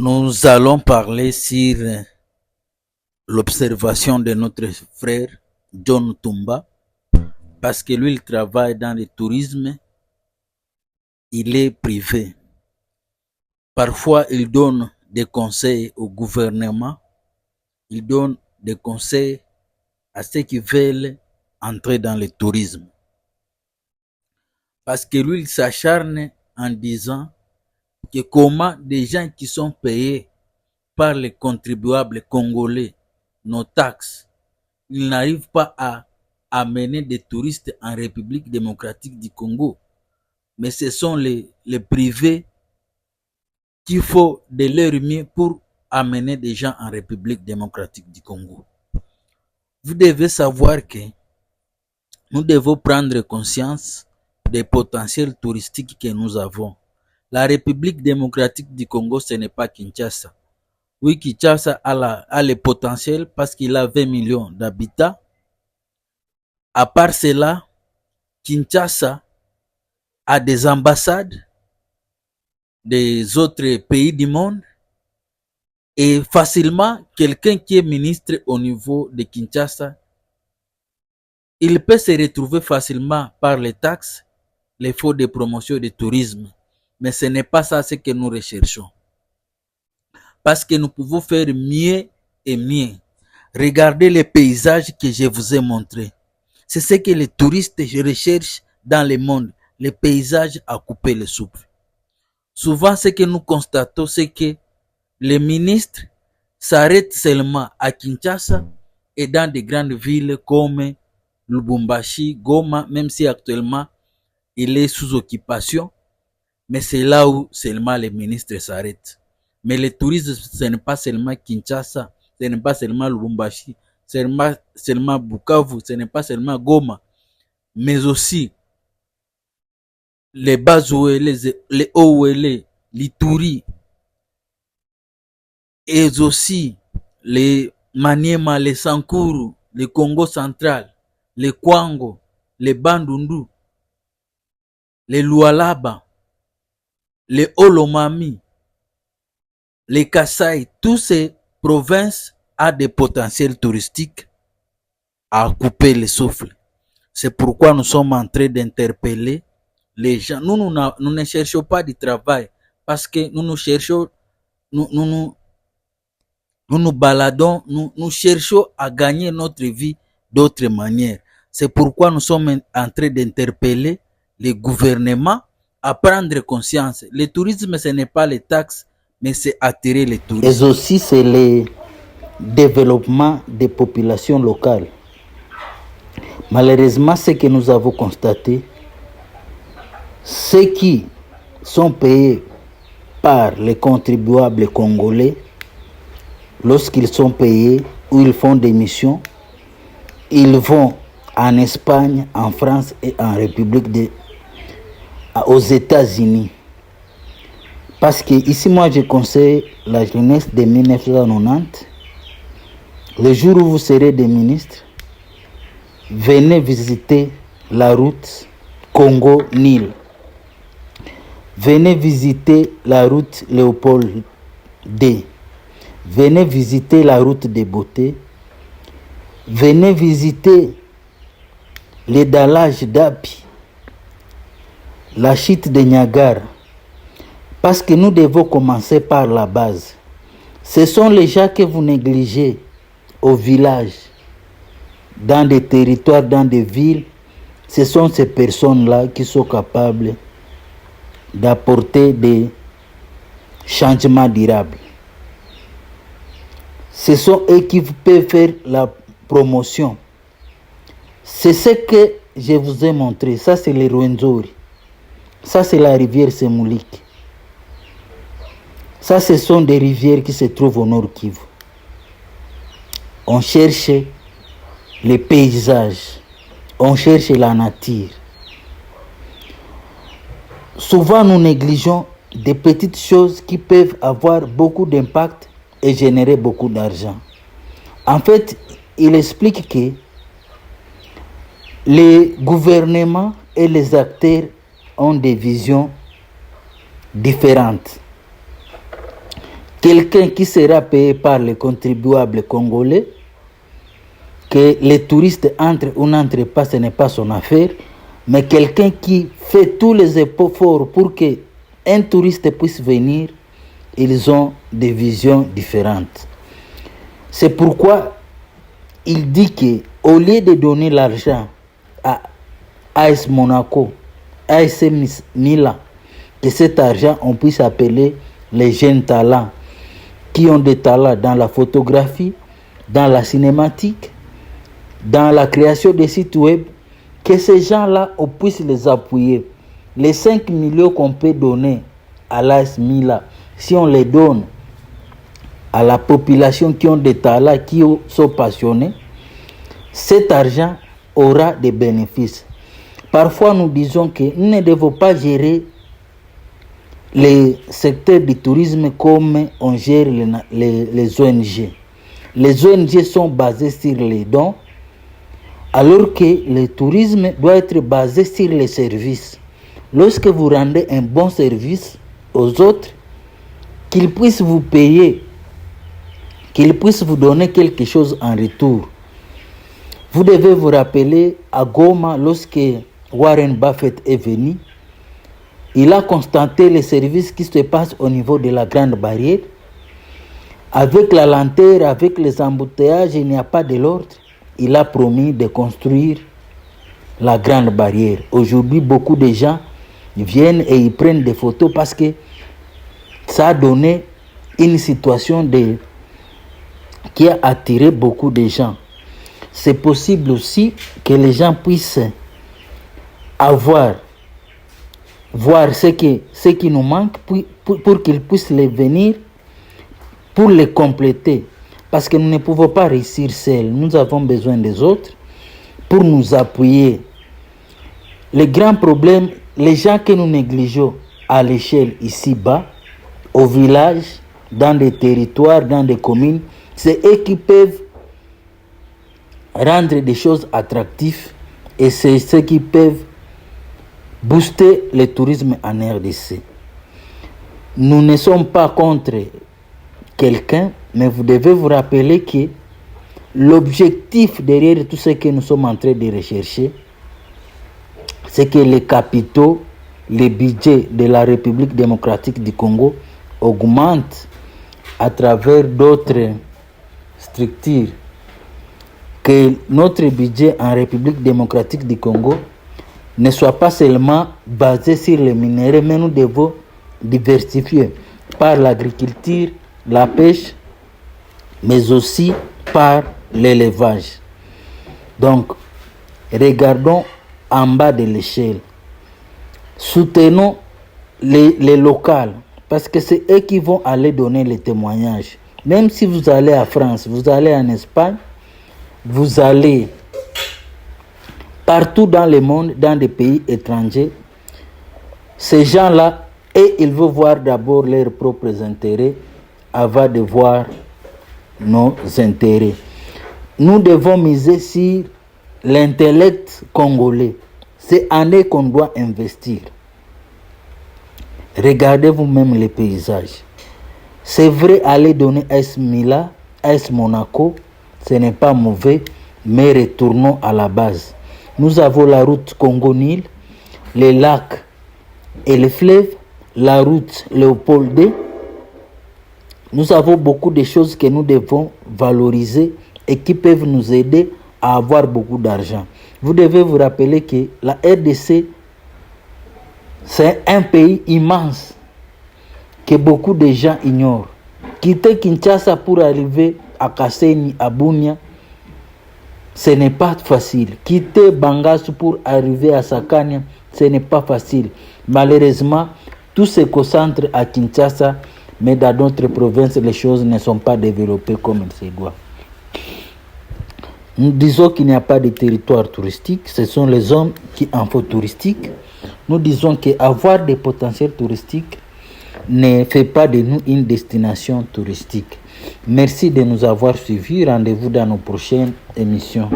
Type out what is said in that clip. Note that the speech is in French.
Nous allons parler sur l'observation de notre frère John Tumba, parce que lui, il travaille dans le tourisme, il est privé. Parfois, il donne des conseils au gouvernement, il donne des conseils à ceux qui veulent entrer dans le tourisme. Parce que lui, il s'acharne en disant que comment des gens qui sont payés par les contribuables congolais, nos taxes, ils n'arrivent pas à amener des touristes en République démocratique du Congo. Mais ce sont les privés qu'il faut de leur mieux pour amener des gens en République démocratique du Congo. Vous devez savoir que nous devons prendre conscience des potentiels touristiques que nous avons. La République démocratique du Congo, ce n'est pas Kinshasa. Oui, Kinshasa a le potentiel parce qu'il a 20 millions d'habitants. À part cela, Kinshasa a des ambassades des autres pays du monde et facilement, quelqu'un qui est ministre au niveau de Kinshasa, il peut se retrouver facilement par les taxes, les fonds de promotion et de tourisme. Mais ce n'est pas ça ce que nous recherchons. Parce que nous pouvons faire mieux et mieux. Regardez les paysages que je vous ai montrés. C'est ce que les touristes recherchent dans le monde, les paysages à couper le souffle. Souvent, ce que nous constatons, c'est que les ministres s'arrêtent seulement à Kinshasa et dans des grandes villes comme Lubumbashi, Goma, même si actuellement il est sous occupation, mais c'est là où seulement les ministres s'arrêtent. Mais le tourisme, ce n'est pas seulement Kinshasa, ce n'est pas seulement Lubumbashi, ce n'est pas seulement Bukavu, ce n'est pas seulement Goma, mais aussi les Bazouélé, les Ouélé, l'Ituri, et aussi les Maniema, les Sankuru, les Congo central, les Kwango, les Bandundu, les Lualaba, les Olomami, les Kasaï, toutes ces provinces ont des potentiels touristiques à couper le souffle. C'est pourquoi nous sommes en train d'interpeller les gens. Nous ne cherchons pas du travail parce que nous cherchons, nous nous baladons, nous cherchons à gagner notre vie d'autres manières. C'est pourquoi nous sommes en train d'interpeller les gouvernements à prendre conscience. Le tourisme, ce n'est pas les taxes, mais c'est attirer les touristes. Et aussi, c'est le développement des populations locales. Malheureusement, ce que nous avons constaté, ceux qui sont payés par les contribuables congolais, lorsqu'ils sont payés ou ils font des missions, ils vont en Espagne, en France et en aux États-Unis. Parce que ici, moi, je conseille la jeunesse de 1990. Le jour où vous serez des ministres, venez visiter la route Congo-Nil. Venez visiter la route Léopold D. Venez visiter la route des beautés. Venez visiter les dallages d'Api, la chute de Niagara. Parce que nous devons commencer par la base. Ce sont les gens que vous négligez au village, dans des territoires, dans des villes. Ce sont ces personnes-là qui sont capables d'apporter des changements durables. Ce sont eux qui peuvent faire la promotion. C'est ce que je vous ai montré. Ça, c'est les Rwenzori. Ça, c'est la rivière Semoulik. Ça, ce sont des rivières qui se trouvent au nord Kivu. On cherche les paysages. On cherche la nature. Souvent, nous négligeons des petites choses qui peuvent avoir beaucoup d'impact et générer beaucoup d'argent. En fait, il explique que les gouvernements et les acteurs ont des visions différentes. Que quelqu'un qui sera payé par les contribuables congolais, que les touristes entrent ou n'entrent pas, ce n'est pas son affaire, mais quelqu'un qui fait tous les efforts pour qu'un touriste puisse venir, ils ont des visions différentes. C'est pourquoi il dit qu'au lieu de donner l'argent à AS Monaco, AS Milan, que cet argent, on puisse appeler les jeunes talents qui ont des talents dans la photographie, dans la cinématique, dans la création des sites web, que ces gens-là, on puisse les appuyer. Les 5 millions qu'on peut donner à l'AS Milan, si on les donne à la population qui ont des talents, qui sont passionnés, cet argent aura des bénéfices. Parfois, nous disons que nous ne devons pas gérer les secteurs du tourisme comme on gère les ONG. Les ONG sont basées sur les dons, alors que le tourisme doit être basé sur les services. Lorsque vous rendez un bon service aux autres, qu'ils puissent vous payer, qu'ils puissent vous donner quelque chose en retour. Vous devez vous rappeler à Goma, lorsque Warren Buffett est venu, il a constaté les services qui se passent au niveau de la Grande Barrière. Avec la lenteur, avec les embouteillages, il n'y a pas de l'ordre. Il a promis de construire la Grande Barrière. Aujourd'hui, beaucoup de gens viennent et ils prennent des photos parce que ça a donné une situation qui a attiré beaucoup de gens. C'est possible aussi que les gens puissent voir ce qui nous manque pour qu'ils puissent les venir, pour les compléter. Parce que nous ne pouvons pas réussir seuls. Nous avons besoin des autres pour nous appuyer. Le grand problème, les gens que nous négligeons à l'échelle ici-bas, au village, dans des territoires, dans des communes, c'est eux qui peuvent rendre des choses attractives et c'est ceux qui peuvent booster le tourisme en RDC. Nous ne sommes pas contre quelqu'un, mais vous devez vous rappeler que l'objectif derrière tout ce que nous sommes en train de rechercher, c'est que les capitaux, les budgets de la République démocratique du Congo augmentent à travers d'autres structures. Que notre budget en République démocratique du Congo ne soit pas seulement basé sur les minéraux, mais nous devons diversifier par l'agriculture, la pêche, mais aussi par l'élevage. Donc, regardons en bas de l'échelle. Soutenons les locaux, parce que c'est eux qui vont aller donner les témoignages. Même si vous allez en France, vous allez en Espagne, vous allez partout dans le monde, dans des pays étrangers, ces gens-là, et ils veulent voir d'abord leurs propres intérêts avant de voir nos intérêts. Nous devons miser sur l'intellect congolais. C'est en eux qu'on doit investir. Regardez vous-même les paysages. C'est vrai, aller donner AS Milan, AS Monaco, ce n'est pas mauvais, mais retournons à la base. Nous avons la route Congo-Nil, les lacs et les fleuves, la route Léopold II. Nous avons beaucoup de choses que nous devons valoriser et qui peuvent nous aider à avoir beaucoup d'argent. Vous devez vous rappeler que la RDC, c'est un pays immense que beaucoup de gens ignorent. Quitter Kinshasa pour arriver à Kasseni, à Bunia, ce n'est pas facile. Quitter Bangassou pour arriver à Sakania, ce n'est pas facile. Malheureusement, tout se concentre à Kinshasa, mais dans d'autres provinces, les choses ne sont pas développées comme il se doit. Nous disons qu'il n'y a pas de territoire touristique, ce sont les hommes qui en font touristique. Nous disons qu'avoir des potentiels touristiques ne fait pas de nous une destination touristique. Merci de nous avoir suivis. Rendez-vous dans nos prochaines émissions.